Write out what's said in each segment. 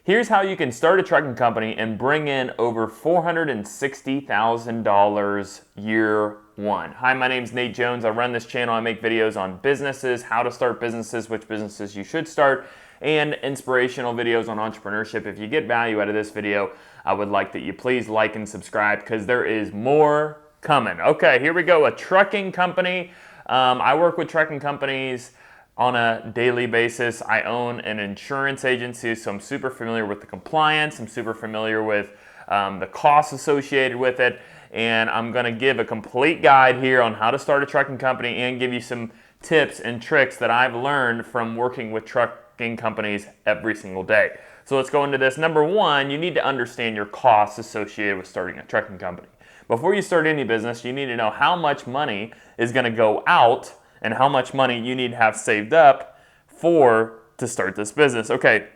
Here's how you can start a trucking company and bring in over $460,000 year one. Hi, my name's Nate Jones. I run this channel. I make videos on businesses, how to start businesses, which businesses you should start, and inspirational videos on entrepreneurship. If you get value out of this video, I would like that you please like and subscribe because there is more coming. Okay, here we go. A trucking company. I work with trucking companies on a daily basis. I own an insurance agency, so I'm super familiar with the compliance. I'm super familiar with the costs associated with it. And I'm gonna give a complete guide here on how to start a trucking company and give you some tips and tricks that I've learned from working with trucking companies every single day. So let's go into this. Number one, you need to understand your costs associated with starting a trucking company. Before you start any business, you need to know how much money is gonna go out and how much money you need to have saved up to start this business. Okay,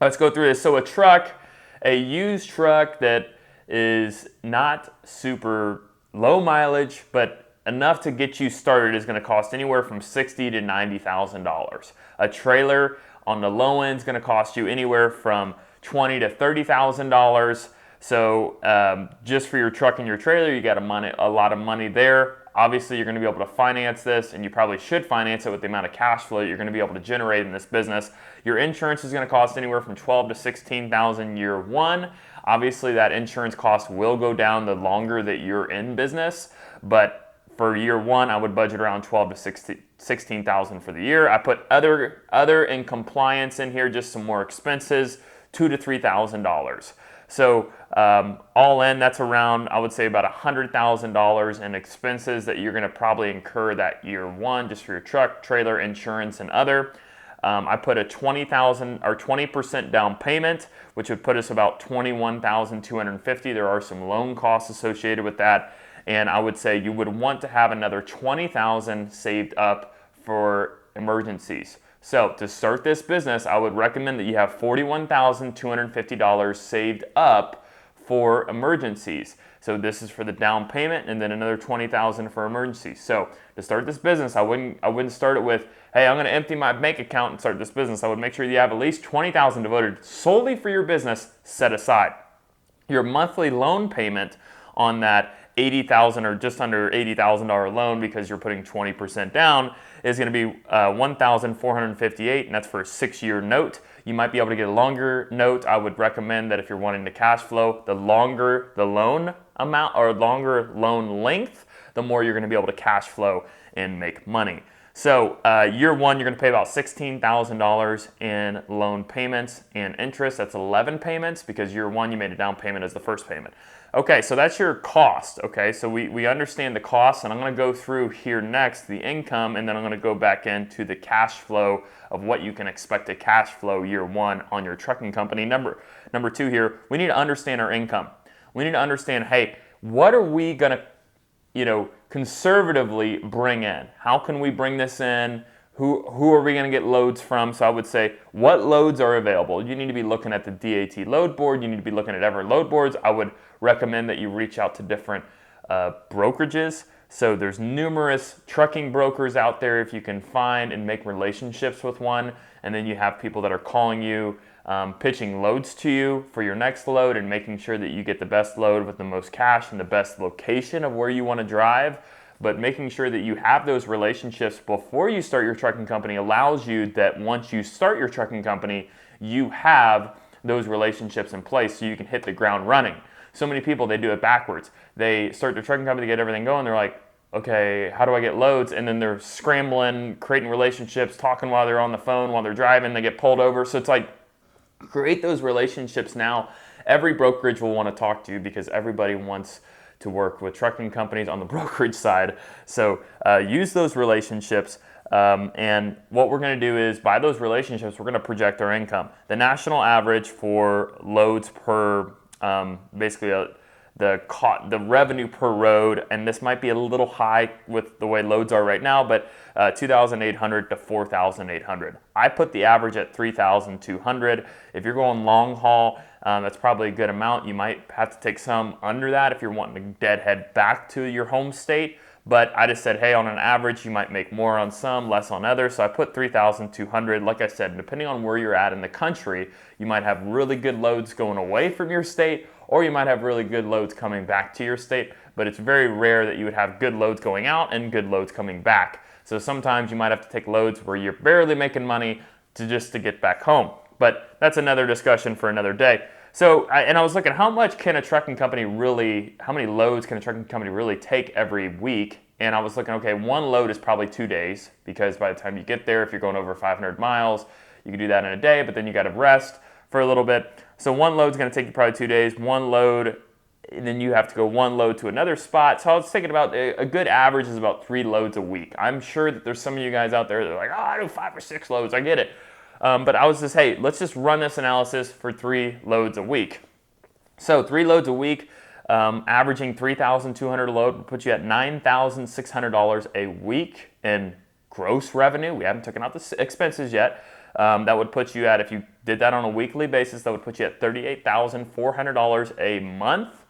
let's go through this. So a used truck that is not super low mileage, but enough to get you started is going to cost anywhere from $60,000 to $90,000. A trailer on the low end is going to cost you anywhere from $20,000 to $30,000. So just for your truck and your trailer, you got a lot of money there. Obviously, you're going to be able to finance this, and you probably should finance it with the amount of cash flow you're going to be able to generate in this business. Your insurance is going to cost anywhere from $12,000 to $16,000 year one. Obviously, that insurance cost will go down the longer that you're in business, but for year one, I would budget around $12,000 to $16,000 for the year. I put other in compliance in here, just some more expenses, $2,000 to $3,000. So all in, that's around, I would say, about $100,000 in expenses that you're going to probably incur that year one, just for your truck, trailer, insurance, and other. I put a $20,000 or 20% down payment, which would put us about $21,250. There are some loan costs associated with that, and I would say you would want to have another $20,000 saved up for emergencies. So to start this business, I would recommend that you have $41,250 saved up for emergencies. So this is for the down payment and then another $20,000 for emergencies. So to start this business, I wouldn't start it with, hey, I'm going to empty my bank account and start this business. I would make sure you have at least $20,000 devoted solely for your business set aside. Your monthly loan payment on that $80,000 or just under $80,000 loan, because you're putting 20% down, is going to be $1,458, and that's for a 6-year note. You might be able to get a longer note. I would recommend that if you're wanting to cash flow, the longer the loan amount or longer loan length, the more you're going to be able to cash flow and make money. So year one, you're going to pay about $16,000 in loan payments and interest. That's 11 payments because year one, you made a down payment as the first payment. Okay, so that's your cost. Okay, so we understand the cost, and I'm going to go through here next the income, and then I'm going to go back into the cash flow of what you can expect to cash flow year one on your trucking company. Number two here, we need to understand our income. We need to understand, hey, what are we going to, conservatively bring in? How can we bring this in? Who are we going to get loads from? So I would say, what loads are available? You need to be looking at the DAT load board. You need to be looking at every load boards. I would recommend that you reach out to different brokerages. So there's numerous trucking brokers out there if you can find and make relationships with one. And then you have people that are calling you, pitching loads to you for your next load and making sure that you get the best load with the most cash and the best location of where you want to drive. But making sure that you have those relationships before you start your trucking company allows you that once you start your trucking company, you have those relationships in place so you can hit the ground running. So many people, they do it backwards. They start their trucking company to get everything going. They're like, okay, how do I get loads? And then they're scrambling, creating relationships, talking while they're on the phone, while they're driving, they get pulled over. So it's like, create those relationships now. Every brokerage will want to talk to you because everybody wants to work with trucking companies on the brokerage side. So use those relationships. And what we're going to do is, by those relationships, we're going to project our income. The national average for loads per, the revenue per road, and this might be a little high with the way loads are right now, but 2,800 to 4,800. I put the average at 3,200. If you're going long haul, that's probably a good amount. You might have to take some under that if you're wanting to deadhead back to your home state, but I just said, hey, on an average, you might make more on some, less on others. So I put 3,200. Like I said, depending on where you're at in the country, you might have really good loads going away from your state, or you might have really good loads coming back to your state. But it's very rare that you would have good loads going out and good loads coming back. So sometimes you might have to take loads where you're barely making money to get back home. But that's another discussion for another day. So, I was looking, how many loads can a trucking company really take every week? And I was looking, okay, one load is probably 2 days, because by the time you get there, if you're going over 500 miles, you can do that in a day, but then you got to rest for a little bit. So one load's going to take you probably 2 days. One load, and then you have to go one load to another spot. So I was thinking about a good average is about 3 loads a week. I'm sure that there's some of you guys out there that are like, oh, I do 5 or 6 loads. I get it. But I was just, hey, let's just run this analysis for 3 loads a week. So 3 loads a week, averaging 3,200 a load would put you at $9,600 a week in gross revenue. We haven't taken out the expenses yet. That would put you at, if you did that on a weekly basis, that would put you at $38,400 a month.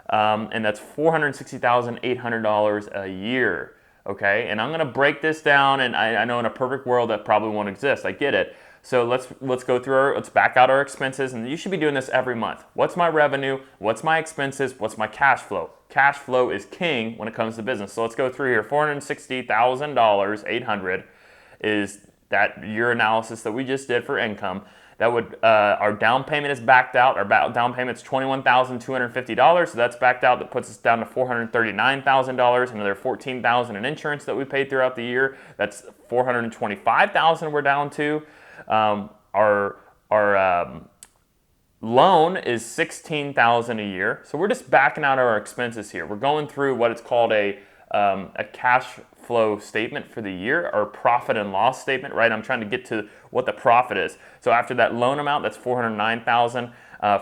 And that's $460,800 a year. Okay, and I'm going to break this down, and I know in a perfect world that probably won't exist. I get it. So let's go through let's back out our expenses, and you should be doing this every month. What's my revenue? What's my expenses? What's my cash flow? Cash flow is king when it comes to business. So let's go through here. $460,800 is that year analysis that we just did for income. That would our down payment is backed out. Our down payment is $21,250, so that's backed out. That puts us down to $439,000. Another $14,000 in insurance that we paid throughout the year. That's $425,000 we're down to. Our loan is $16,000 a year. So we're just backing out our expenses here. We're going through what it's called a cash flow statement for the year, or profit and loss statement, right? I'm trying to get to what the profit is. So after that loan amount, that's $409,000.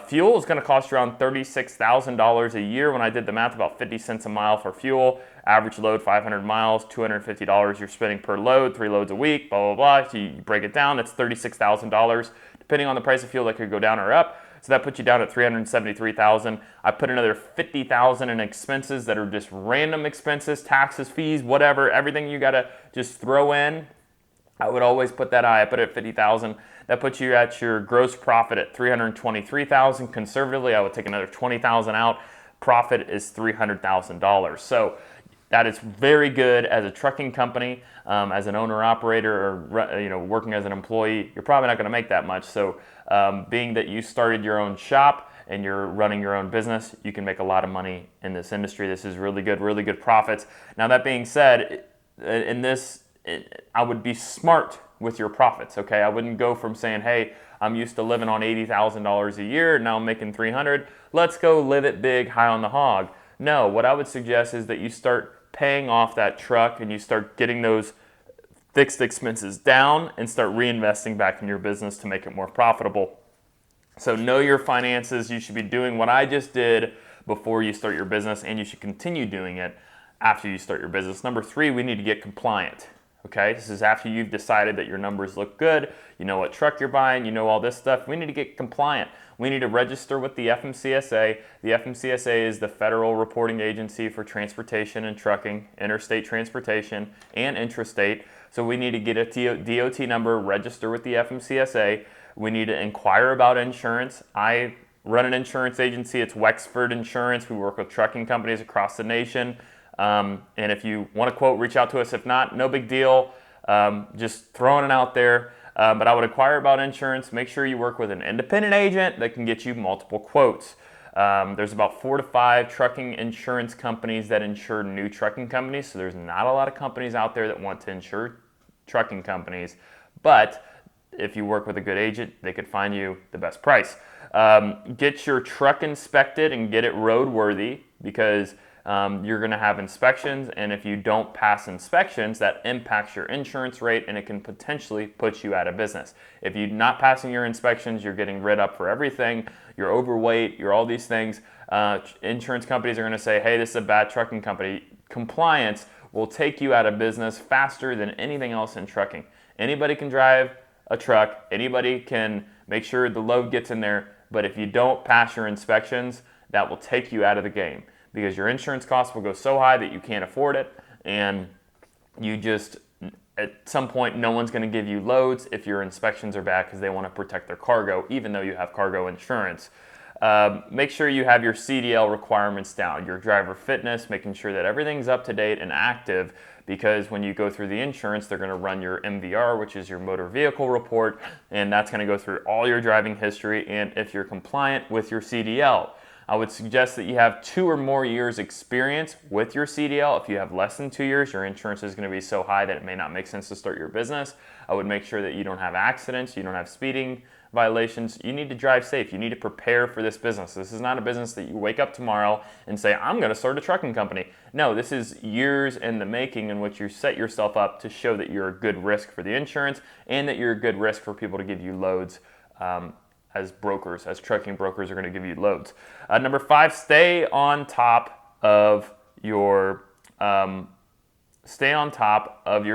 Fuel is going to cost you around $36,000 a year. When I did the math, about 50 cents a mile for fuel. Average load 500 miles, $250 you're spending per load, 3 loads a week, blah, blah, blah. So you break it down, that's $36,000. Depending on the price of fuel, that could go down or up. So that puts you down at $373,000. I put another $50,000 in expenses that are just random expenses, taxes, fees, whatever, everything you gotta just throw in. I would always put that high. I put it at $50,000. That puts you at your gross profit at $323,000. Conservatively, I would take another $20,000 out. Profit is $300,000. So that is very good as a trucking company, as an owner operator, or working as an employee. You're probably not going to make that much. So being that you started your own shop and you're running your own business, you can make a lot of money in this industry. This is really good profits. Now that being said, I would be smart with your profits. Okay, I wouldn't go from saying, hey, I'm used to living on $80,000 a year, now I'm making $300. Let's go live it big, high on the hog. No, what I would suggest is that you start paying off that truck and you start getting those fixed expenses down and start reinvesting back in your business to make it more profitable. So know your finances. You should be doing what I just did before you start your business, and you should continue doing it after you start your business. Number 3, we need to get compliant. Okay, this is after you've decided that your numbers look good, you know what truck you're buying, you know all this stuff. We need to get compliant. We need to register with the FMCSA. The FMCSA is the Federal Reporting Agency for Transportation and Trucking, Interstate Transportation, and Intrastate. So we need to get a DOT number, register with the FMCSA. We need to inquire about insurance. I run an insurance agency. It's Wexford Insurance. We work with trucking companies across the nation. And if you want to quote, reach out to us. If not, no big deal. Just throwing it out there. But I would inquire about insurance. Make sure you work with an independent agent that can get you multiple quotes. There's about 4 to 5 trucking insurance companies that insure new trucking companies. So there's not a lot of companies out there that want to insure trucking companies. But if you work with a good agent, they could find you the best price. Get your truck inspected and get it roadworthy, because you're going to have inspections, and if you don't pass inspections, that impacts your insurance rate, and it can potentially put you out of business. If you're not passing your inspections, you're getting writ up for everything, you're overweight, you're all these things. Insurance companies are going to say, hey, this is a bad trucking company. Compliance will take you out of business faster than anything else in trucking. Anybody can drive a truck, anybody can make sure the load gets in there, but if you don't pass your inspections, that will take you out of the game, because your insurance costs will go so high that you can't afford it. and you just, at some point, no one's going to give you loads if your inspections are bad because they want to protect their cargo, even though you have cargo insurance. Make sure you have your CDL requirements down, your driver fitness, making sure that everything's up to date and active, because when you go through the insurance, they're going to run your MVR, which is your motor vehicle report, and that's going to go through all your driving history and if you're compliant with your CDL. I would suggest that you have 2 or more years experience with your CDL. If you have less than 2 years, your insurance is going to be so high that it may not make sense to start your business. I would make sure that you don't have accidents, you don't have speeding violations. You need to drive safe. You need to prepare for this business. This is not a business that you wake up tomorrow and say, I'm going to start a trucking company. No, this is years in the making in which you set yourself up to show that you're a good risk for the insurance and that you're a good risk for people to give you loads. As brokers, as trucking brokers are going to give you loads. Number 5, stay on top of your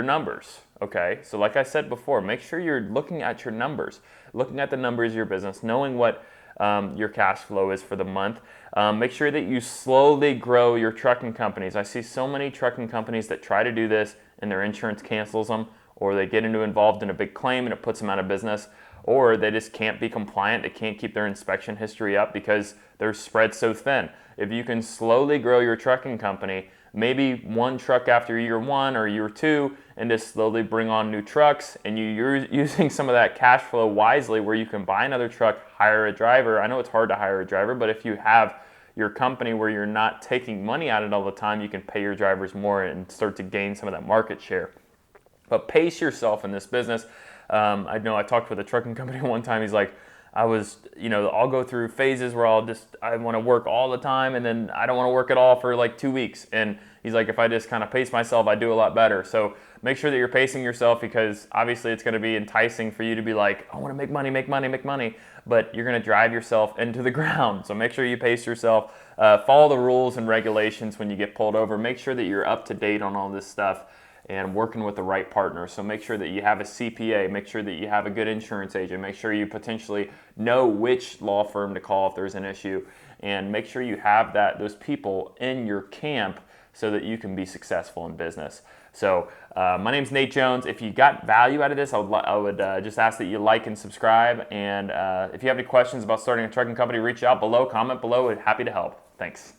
numbers. Okay, so like I said before, make sure you're looking at your numbers, looking at the numbers of your business, knowing what your cash flow is for the month. Make sure that you slowly grow your trucking companies. I see so many trucking companies that try to do this and their insurance cancels them, or they get involved in a big claim and it puts them out of business, or they just can't be compliant. They can't keep their inspection history up because they're spread so thin. If you can slowly grow your trucking company, maybe 1 truck after year 1 or year 2, and just slowly bring on new trucks, and you're using some of that cash flow wisely where you can buy another truck, hire a driver. I know it's hard to hire a driver, but if you have your company where you're not taking money out of it all the time, you can pay your drivers more and start to gain some of that market share. But pace yourself in this business. I know I talked with a trucking company one time. He's like, I'll go through phases where I want to work all the time, and then I don't want to work at all for like 2 weeks. And he's like, if I just kind of pace myself, I do a lot better. So make sure that you're pacing yourself, because obviously it's going to be enticing for you to be like, I want to make money, but you're going to drive yourself into the ground. So make sure you pace yourself, follow the rules and regulations when you get pulled over. Make sure that you're up to date on all this stuff and working with the right partner. So make sure that you have a CPA, make sure that you have a good insurance agent, make sure you potentially know which law firm to call if there's an issue, and make sure you have those people in your camp so that you can be successful in business. So my name's Nate Jones. If you got value out of this, I would just ask that you like and subscribe. And if you have any questions about starting a trucking company, reach out below, comment below. We're happy to help. Thanks.